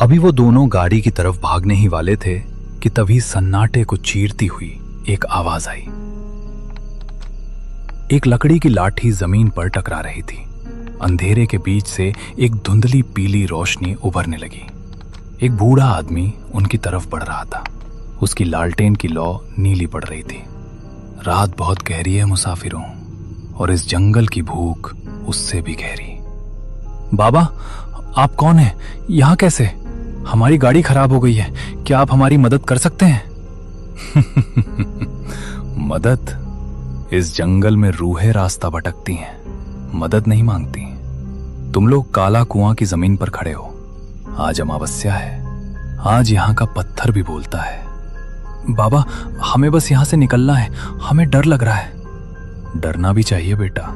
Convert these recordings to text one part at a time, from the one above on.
अभी वो दोनों गाड़ी की तरफ भागने ही वाले थे कि तभी सन्नाटे को चीरती हुई एक आवाज आई। एक लकड़ी की लाठी जमीन पर टकरा रही थी। अंधेरे के बीच से एक धुंधली पीली रोशनी उभरने लगी। एक बूढ़ा आदमी उनकी तरफ बढ़ रहा था। उसकी लालटेन की लौ नीली पड़ रही थी। रात बहुत गहरी है मुसाफिरों, और इस जंगल की भूख उससे भी गहरी। बाबा, आप कौन हैं? यहाँ कैसे? हमारी गाड़ी खराब हो गई है, क्या आप हमारी मदद कर सकते हैं? मदद? इस जंगल में रूहें रास्ता भटकती हैं, मदद नहीं मांगती। तुम लोग काला कुआं की जमीन पर खड़े हो। आज अमावस्या है, आज यहाँ का पत्थर भी बोलता है। बाबा, हमें बस यहाँ से निकलना है, हमें डर लग रहा है। डरना भी चाहिए बेटा।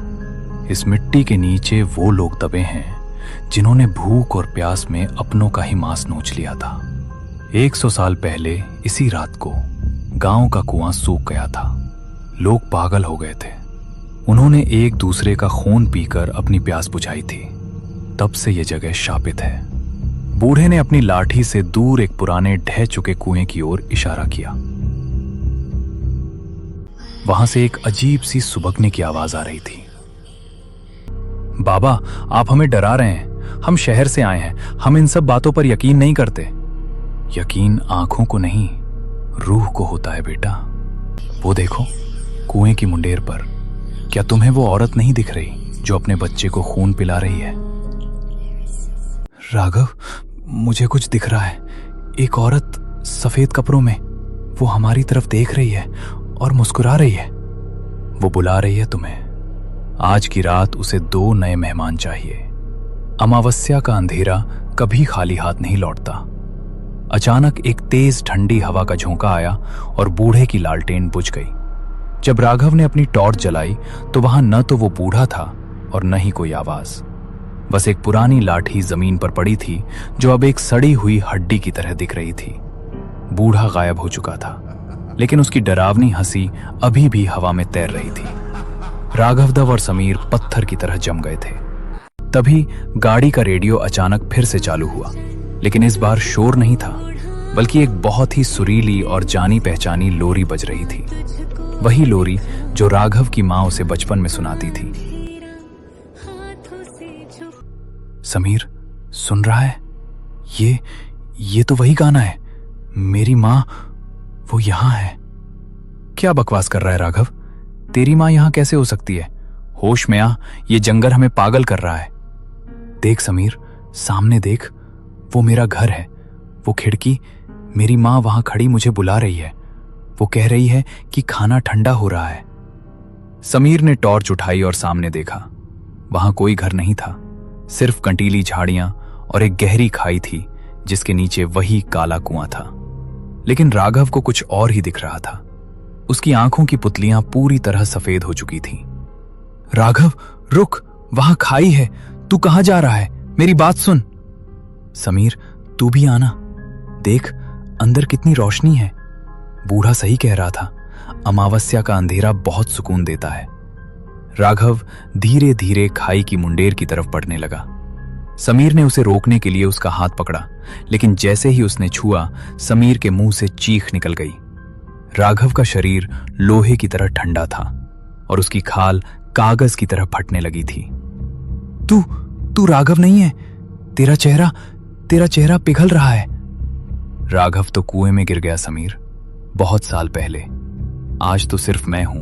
इस मिट्टी के नीचे वो लोग दबे हैं जिन्होंने भूख और प्यास में अपनों का ही मांस नोच लिया था। 100 साल पहले इसी रात को गांव का कुआं सूख गया था। लोग पागल हो गए थे। उन्होंने एक दूसरे का खून पीकर अपनी प्यास बुझाई थी। तब से यह जगह शापित है। बूढ़े ने अपनी लाठी से दूर एक पुराने ढह चुके कुएं की ओर इशारा किया। वहां से एक अजीब सी सुबकने की आवाज आ रही थी। बाबा, आप हमें डरा रहे हैं। हम शहर से आए हैं, हम इन सब बातों पर यकीन नहीं करते। यकीन आंखों को नहीं, रूह को होता है बेटा। वो देखो, कुएं की मुंडेर पर। क्या तुम्हें वो औरत नहीं दिख रही जो अपने बच्चे को खून पिला रही है? राघव, मुझे कुछ दिख रहा है। एक औरत सफेद कपड़ों में, वो हमारी तरफ देख रही है और मुस्कुरा रही है। वो बुला रही है तुम्हें। आज की रात उसे 2 नए मेहमान चाहिए। अमावस्या का अंधेरा कभी खाली हाथ नहीं लौटता। अचानक एक तेज ठंडी हवा का झोंका आया और बूढ़े की लालटेन बुझ गई। जब राघव ने अपनी टॉर्च जलाई तो वहां न तो वो बूढ़ा था और न ही कोई आवाज। बस एक पुरानी लाठी जमीन पर पड़ी थी जो अब एक सड़ी हुई हड्डी की तरह दिख रही थी। बूढ़ा गायब हो चुका था, लेकिन उसकी डरावनी हंसी अभी भी हवा में तैर रही थी। राघवदेव और समीर पत्थर की तरह जम गए थे। तभी गाड़ी का रेडियो अचानक फिर से चालू हुआ, लेकिन इस बार शोर नहीं था, बल्कि एक बहुत ही सुरीली और जानी पहचानी लोरी बज रही थी। वही लोरी जो राघव की मां उसे बचपन में सुनाती थी। समीर, सुन रहा है? ये तो वही गाना है। मेरी मां, वो यहां है। क्या बकवास कर रहा है राघव? तेरी मां यहां कैसे हो सकती है? होश में आ, ये जंगल हमें पागल कर रहा है। देख समीर, सामने देख, वो मेरा घर है। वो खिड़की, मेरी मां वहां खड़ी मुझे बुला रही है। वो कह रही है कि खाना ठंडा हो रहा है। समीर ने टॉर्च उठाई और सामने देखा। वहां कोई घर नहीं था, सिर्फ कंटीली झाड़ियां और एक गहरी खाई थी जिसके नीचे वही काला कुआं था। लेकिन राघव को कुछ और ही दिख रहा था। उसकी आंखों की पुतलियां पूरी तरह सफेद हो चुकी थीं। राघव, रुक, वहां खाई है। तू कहां जा रहा है? मेरी बात सुन। समीर, तू भी आना। देख, अंदर कितनी रोशनी है। बूढ़ा सही कह रहा था, अमावस्या का अंधेरा बहुत सुकून देता है। राघव धीरे धीरे खाई की मुंडेर की तरफ बढ़ने लगा। समीर ने उसे रोकने के लिए उसका हाथ पकड़ा, लेकिन जैसे ही उसने छुआ, समीर के मुंह से चीख निकल गई। राघव का शरीर लोहे की तरह ठंडा था और उसकी खाल कागज की तरह फटने लगी थी। तू राघव नहीं है। तेरा चेहरा पिघल रहा है। राघव तो कुएं में गिर गया समीर, बहुत साल पहले। आज तो सिर्फ मैं हूं।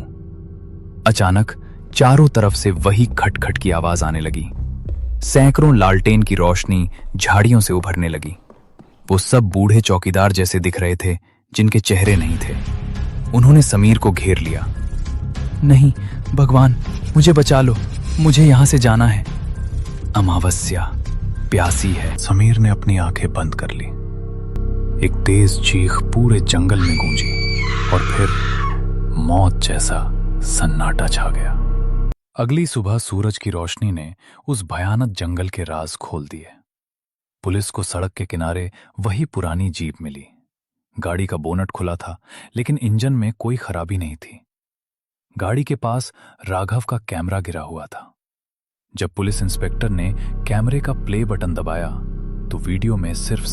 अचानक चारों तरफ से वही खटखट की आवाज आने लगी। सैकड़ों लालटेन की रोशनी झाड़ियों से उभरने लगी। वो सब बूढ़े चौकीदार जैसे दिख रहे थे जिनके चेहरे नहीं थे। उन्होंने समीर को घेर लिया। नहीं भगवान, मुझे बचा लो, मुझे यहां से जाना है। अमावस्या प्यासी है। समीर ने अपनी आंखें बंद कर ली। एक तेज चीख पूरे जंगल में गूंजी और फिर मौत जैसा सन्नाटा छा गया। अगली सुबह सूरज की रोशनी ने उस भयानक जंगल के राज खोल दिए। पुलिस को सड़क के किनारे वही पुरानी जीप मिली। गाड़ी का बोनट खुला था, लेकिन इंजन में कोई खराबी नहीं थी। गाड़ी के पास राघव का कैमरा गिरा हुआ था। जब पुलिस इंस्पेक्टर ने कैमरे का प्ले बटन दबाया तो वीडियो में सिर्फ